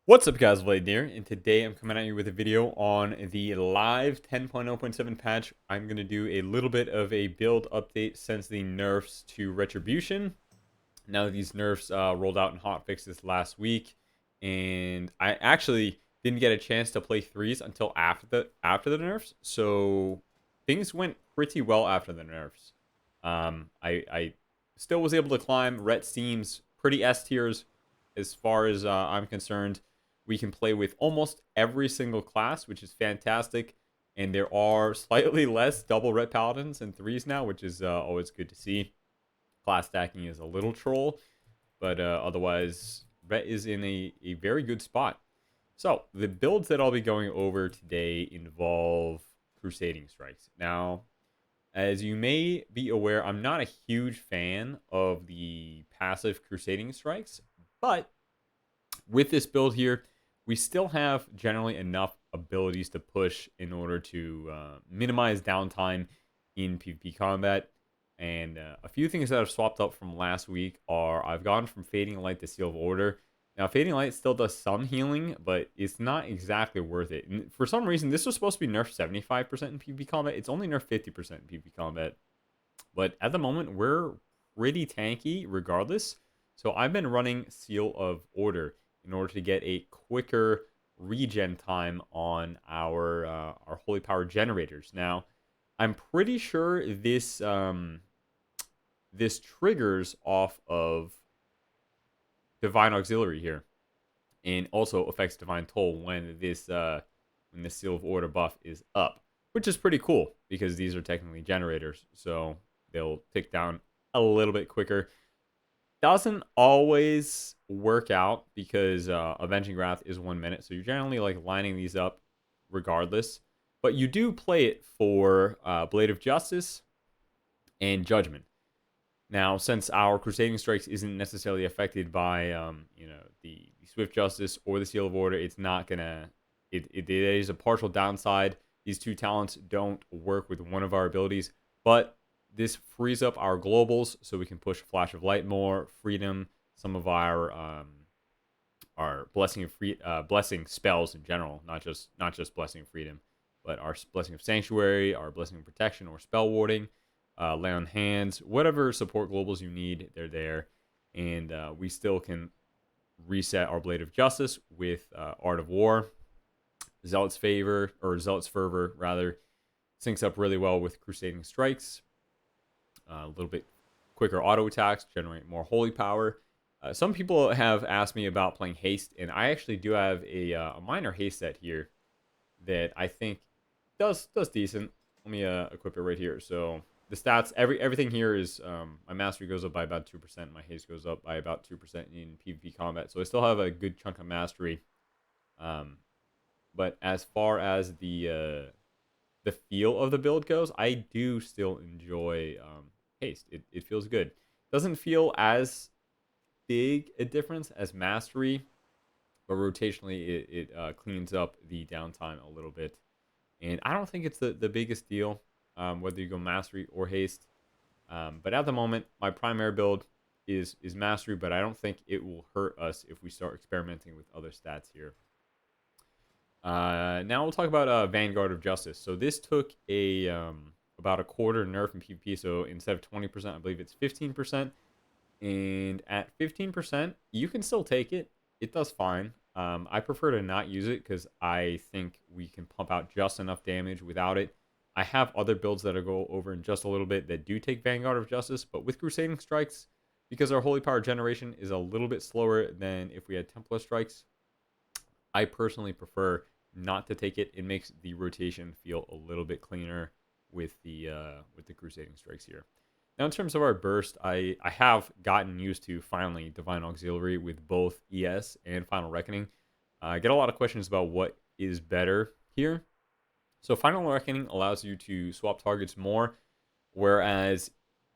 What's up guys, Blade here, and today I'm coming at you with a video on the live 10.0.7 patch. I'm going to do a little bit of a build update since the nerfs to Retribution. Now these nerfs rolled out in hotfix this last week, and I actually didn't get a chance to play threes until after the nerfs, so things went pretty well after the nerfs. I still was able to climb. Ret seems pretty S tiers as far as I'm concerned. We can play with almost every single class, which is fantastic. And there are slightly less double ret paladins and threes now, which is always good to see. Class stacking is a little troll, but otherwise, ret is in a very good spot. So the builds that I'll be going over today involve Crusading Strikes. Now, as you may be aware, I'm not a huge fan of the passive Crusading Strikes, but with this build here, we still have generally enough abilities to push in order to minimize downtime in PvP combat. And a few things that I've swapped up from last week are I've gone from Fading Light to Seal of Order. Now, Fading Light still does some healing, but it's not exactly worth it. And for some reason, this was supposed to be nerfed 75% in PvP combat. It's only nerfed 50% in PvP combat. But at the moment, we're pretty tanky regardless. So I've been running Seal of Order in order to get a quicker regen time on our holy power generators. Now, I'm pretty sure this triggers off of Divine Auxiliary here, and also affects Divine Toll when the Seal of Order buff is up, which is pretty cool because these are technically generators, so they'll tick down a little bit quicker. Doesn't always work out because Avenging Wrath is 1 minute, so you're generally like lining these up regardless. But you do play it for Blade of Justice and Judgment. Now, since our Crusading Strikes isn't necessarily affected by the Swift Justice or the Seal of Order, it's not gonna. It is a partial downside. These two talents don't work with one of our abilities, but this frees up our globals so we can push Flash of Light more, Freedom, some of our blessing spells in general, not just Blessing of Freedom, but our Blessing of Sanctuary, our Blessing of Protection, or Spell Warding, Lay on Hands, whatever support globals you need, they're there, and we still can reset our Blade of Justice with Art of War, Zealot's Fervor rather, syncs up really well with Crusading Strikes. A little bit quicker auto attacks, generate more holy power. Some people have asked me about playing haste, and I actually do have a minor haste set here that I think does decent. Let me equip it right here. So the stats, everything here is my mastery goes up by about 2%. My haste goes up by about 2% in PvP combat. So I still have a good chunk of mastery. But as far as the feel of the build goes, I do still enjoy haste. It feels good. Doesn't feel as big a difference as mastery, but rotationally it cleans up the downtime a little bit. And I don't think it's the biggest deal whether you go mastery or haste. But at the moment, my primary build is mastery, but I don't think it will hurt us if we start experimenting with other stats here. Now we'll talk about Vanguard of Justice. So this took about a quarter nerf in PvP. So instead of 20%, I believe it's 15%. And at 15%, you can still take it. It does fine. I prefer to not use it because I think we can pump out just enough damage without it. I have other builds that I'll go over in just a little bit that do take Vanguard of Justice, but with Crusading Strikes, because our Holy Power generation is a little bit slower than if we had Templar Strikes, I personally prefer not to take it. It makes the rotation feel a little bit cleaner with the Crusading Strikes here. Now, in terms of our burst, I have gotten used to finally Divine Auxiliary with both ES and Final Reckoning. I get a lot of questions about what is better here. So Final Reckoning allows you to swap targets more, whereas,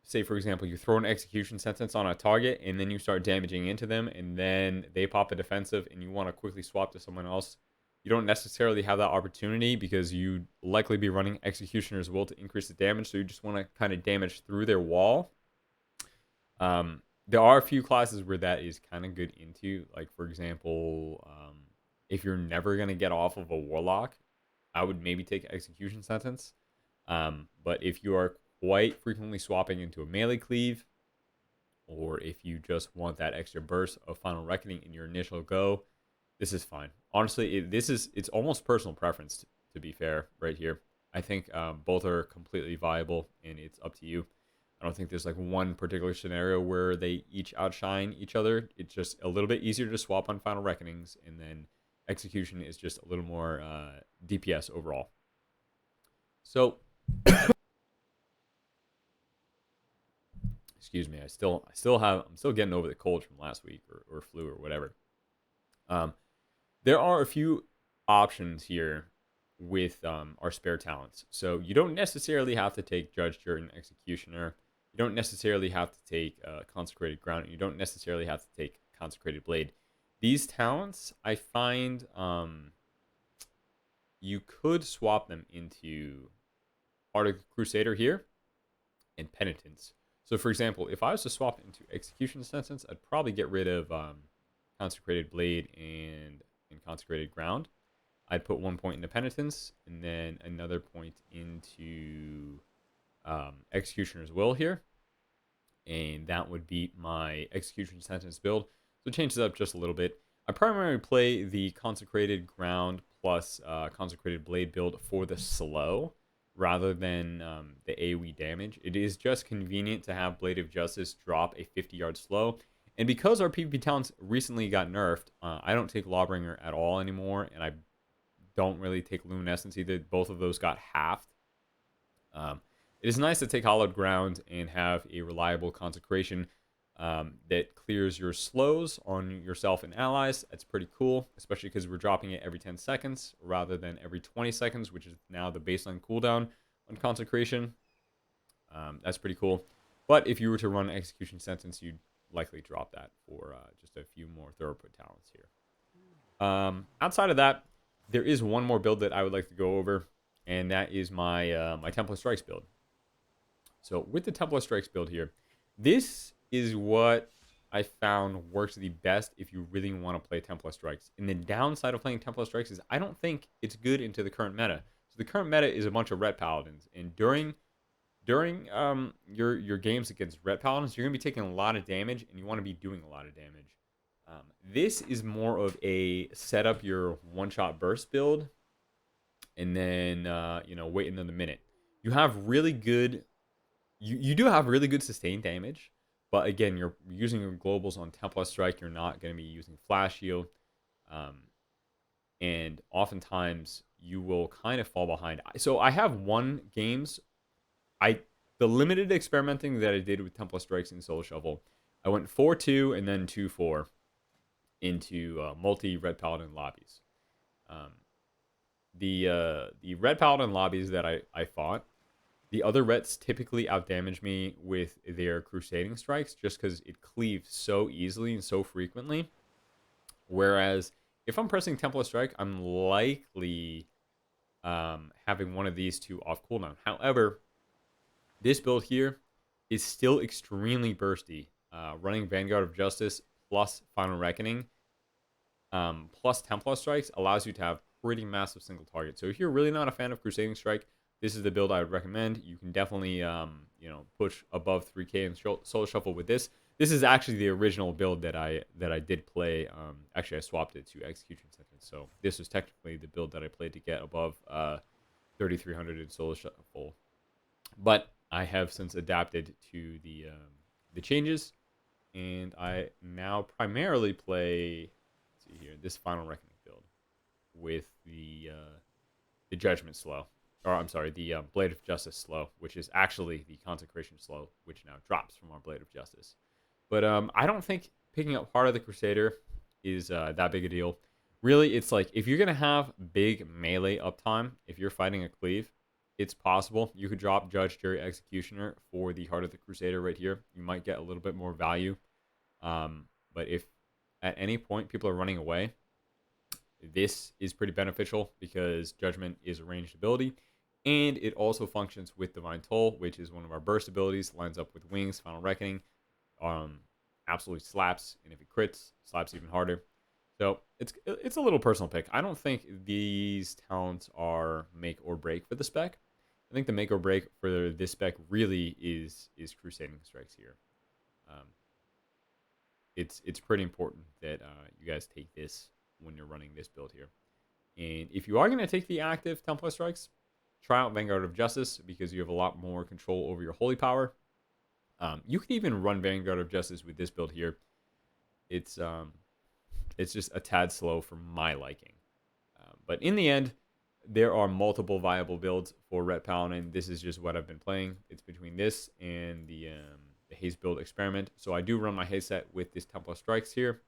say for example, you throw an execution sentence on a target and then you start damaging into them, and then they pop a defensive and you want to quickly swap to someone else. You don't necessarily have that opportunity because you'd likely be running Executioner's Will to increase the damage, so you just want to kind of damage through their wall. There are a few classes where that is kind of good into, like, for example, If you're never going to get off of a Warlock, I would maybe take Execution Sentence. But if you are quite frequently swapping into a melee cleave, or if you just want that extra burst of Final Reckoning in your initial go, this is fine. Honestly, it's almost personal preference, to be fair, right here. I think both are completely viable, and it's up to you. I don't think there's like one particular scenario where they each outshine each other. It's just a little bit easier to swap on Final Reckonings, and then Execution is just a little more DPS overall. So, excuse me, I'm still getting over the cold from last week or flu or whatever. There are a few options here with our spare talents. So you don't necessarily have to take Judge, Jury, and Executioner. You don't necessarily have to take Consecrated Ground. You don't necessarily have to take Consecrated Blade. These talents, I find you could swap them into Heart of the Crusader here and Penitence. So, for example, if I was to swap into Execution Sentence, I'd probably get rid of Consecrated Blade and Consecrated Ground. I'd put 1 point into Penitence and then another point into Executioner's Will here. And that would be my Execution Sentence build. So it changes up just a little bit. I primarily play the Consecrated Ground plus Consecrated Blade build for the slow rather than the AoE damage. It is just convenient to have Blade of Justice drop a 50-yard slow. And because our PvP talents recently got nerfed, I don't take Lawbringer at all anymore, and I don't really take Luminescence either. Both of those got halved. It is nice to take Hallowed Ground and have a reliable Consecration that clears your slows on yourself and allies. That's pretty cool, especially because we're dropping it every 10 seconds rather than every 20 seconds, which is now the baseline cooldown on Consecration. That's pretty cool. But if you were to run Execution Sentence, you'd likely drop that for just a few more Thoroughput talents here. Outside of that, there is one more build that I would like to go over, and that is my my Templar Strikes build. So with the Templar Strikes build here, this is what I found works the best if you really want to play Templar Strikes. And the downside of playing Templar Strikes is I don't think it's good into the current meta. So the current meta is a bunch of Ret Paladins, and during your games against Ret Paladins, you're gonna be taking a lot of damage, and you want to be doing a lot of damage. This is more of a set up your one-shot burst build, and then wait another minute. You have really good, you do have really good sustained damage, but again, you're using your globals on Templar Strike. You're not going to be using Flash Heal, and oftentimes you will kind of fall behind. So I have won games. The limited experimenting that I did with Templar Strikes in Soul Shuffle, I went 4-2 and then 2-4 into multi-Red Paladin lobbies. The Red Paladin lobbies that I fought, the other Rets typically outdamage me with their Crusading Strikes just because it cleaves so easily and so frequently. Whereas if I'm pressing Templar Strike, I'm likely having one of these two off cooldown. However, this build here is still extremely bursty. Running Vanguard of Justice plus Final Reckoning plus Templar Strikes allows you to have pretty massive single target. So if you're really not a fan of Crusading Strike, this is the build I would recommend. You can definitely push above 3K in Soul Shuffle with this. This is actually the original build that I did play. Actually, I swapped it to Execution Sentence. So this was technically the build that I played to get above 3,300 in Soul Shuffle. But I have since adapted to the changes, and I now primarily play, let's see here, this Final Reckoning build with the Judgment slow, or I'm sorry, the Blade of Justice slow, which is actually the Consecration slow, which now drops from our Blade of Justice. But I don't think picking up Heart of the Crusader is that big a deal. Really, it's like if you're gonna have big melee uptime, if you're fighting a cleave, it's possible you could drop Judge, Jury, Executioner for the Heart of the Crusader right here. You might get a little bit more value. But if at any point people are running away, this is pretty beneficial because Judgment is a ranged ability. And it also functions with Divine Toll, which is one of our burst abilities. Lines up with Wings, Final Reckoning. Absolutely slaps. And if it crits, slaps even harder. So it's a little personal pick. I don't think these talents are make or break for the spec. I think the make or break for this spec really is Crusading Strikes here. Um, it's pretty important that you guys take this when you're running this build here. And if you are going to take the active Templar Strikes, try out Vanguard of Justice because you have a lot more control over your Holy Power. You could even run Vanguard of Justice with this build here. It's just a tad slow for my liking. But in the end, there are multiple viable builds for Ret Paladin. This is just what I've been playing. It's between this and the Haze build experiment. So I do run my Haze set with this Templar Strikes here.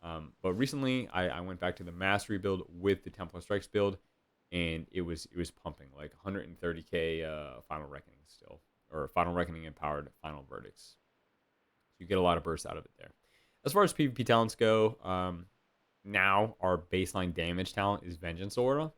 But recently, I went back to the Mastery build with the Templar Strikes build, and it was pumping like 130k Final Reckoning still, or Final Reckoning empowered Final Verdicts. So you get a lot of bursts out of it there. As far as PvP talents go, now our baseline damage talent is Vengeance Aura,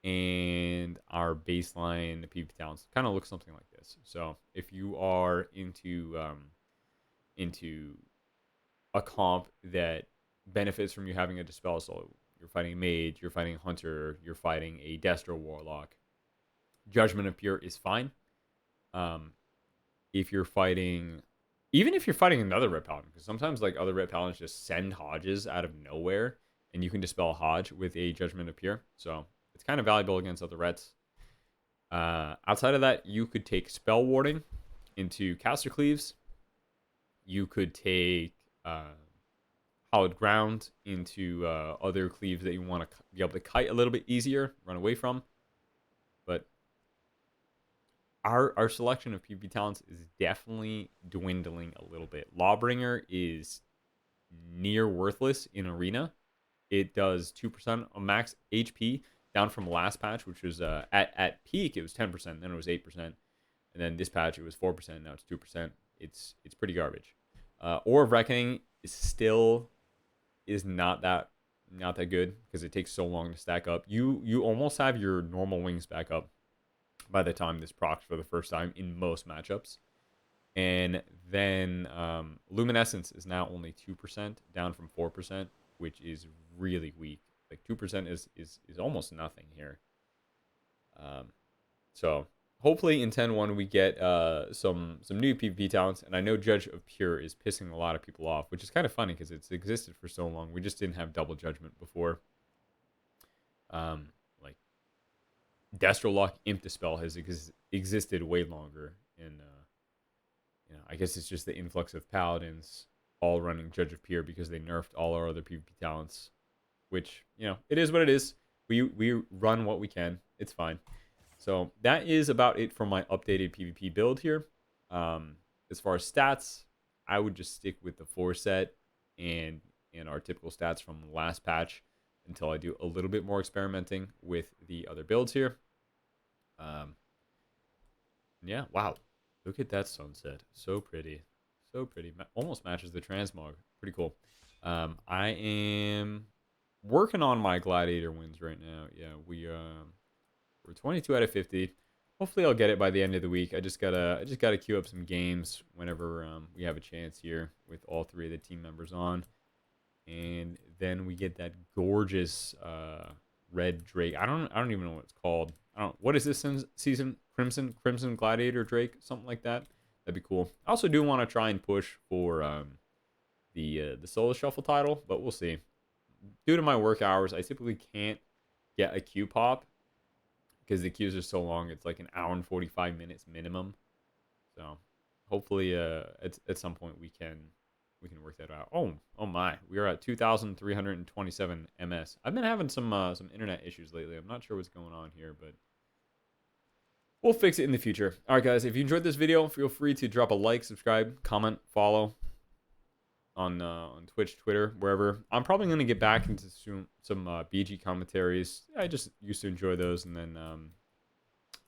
and our baseline PvP talents kind of look something like this. So if you are into a comp that benefits from you having a Dispel, so you're fighting a Mage, you're fighting a Hunter, you're fighting a Destro Warlock, Judgment of Pure is fine. If you're fighting... Even if you're fighting another Ret Paladin, because sometimes like other Ret Paladins just send Hodges out of nowhere, and you can dispel a Hodge with a Judgment of Pure. So it's kind of valuable against other Rets. Outside of that, you could take Spell Warding into Caster Cleaves. You could take Hallowed Ground into other Cleaves that you want to be able to kite a little bit easier, run away from. But our selection of PvP talents is definitely dwindling a little bit. Lawbringer is near worthless in Arena. It does 2% of max HP, down from last patch, which was at peak, it was 10%, then it was 8%. And then this patch, it was 4%, now it's 2%. It's pretty garbage. Aura of Reckoning is not that good because it takes so long to stack up. You almost have your normal wings back up by the time this procs for the first time in most matchups. And then Luminescence is now only 2%, down from 4%, which is really weak. Like 2% is almost nothing here. So hopefully in 10.1 we get some new PvP talents. And I know Judge of Pure is pissing a lot of people off, which is kind of funny because it's existed for so long. We just didn't have Double Judgment before. Like Destro Lock Imp Dispel has existed way longer. And I guess it's just the influx of Paladins all running Judge of Pure because they nerfed all our other PvP talents. Which, it is what it is. We run what we can. It's fine. So that is about it for my updated PvP build here. As far as stats, I would just stick with the 4 set and our typical stats from the last patch until I do a little bit more experimenting with the other builds here. Yeah, wow. Look at that sunset. So pretty. So pretty. Almost matches the transmog. Pretty cool. I am working on my Gladiator wins right now. Yeah, we're 22 out of 50. Hopefully I'll get it by the end of the week. I just gotta queue up some games whenever we have a chance here with all 3 of the team members on. And then we get that gorgeous red Drake. I don't even know what it's called. What is this season? Crimson Gladiator Drake, something like that. That'd be cool. I also do want to try and push for the solo shuffle title, but we'll see. Due to my work hours, I typically can't get a queue pop because the queues are so long. It's like an hour and 45 minutes minimum. So hopefully at some point we can work that out. Oh my, we are at 2,327 ms. I've been having some internet issues lately. I'm not sure what's going on here, but we'll fix it in the future. All right, guys, if you enjoyed this video, feel free to drop a like, subscribe, comment, follow on Twitch, Twitter, wherever. I'm probably going to get back into some BG commentaries. I just used to enjoy those. And then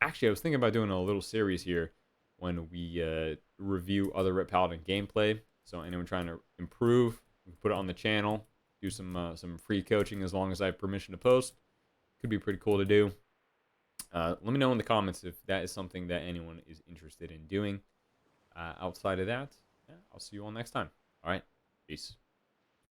actually, I was thinking about doing a little series here when we review other Ret Paladin gameplay. So anyone trying to improve, we can put it on the channel, do some free coaching as long as I have permission to post. Could be pretty cool to do. Let me know in the comments if that is something that anyone is interested in doing. Outside of that, yeah, I'll see you all next time. All right, peace.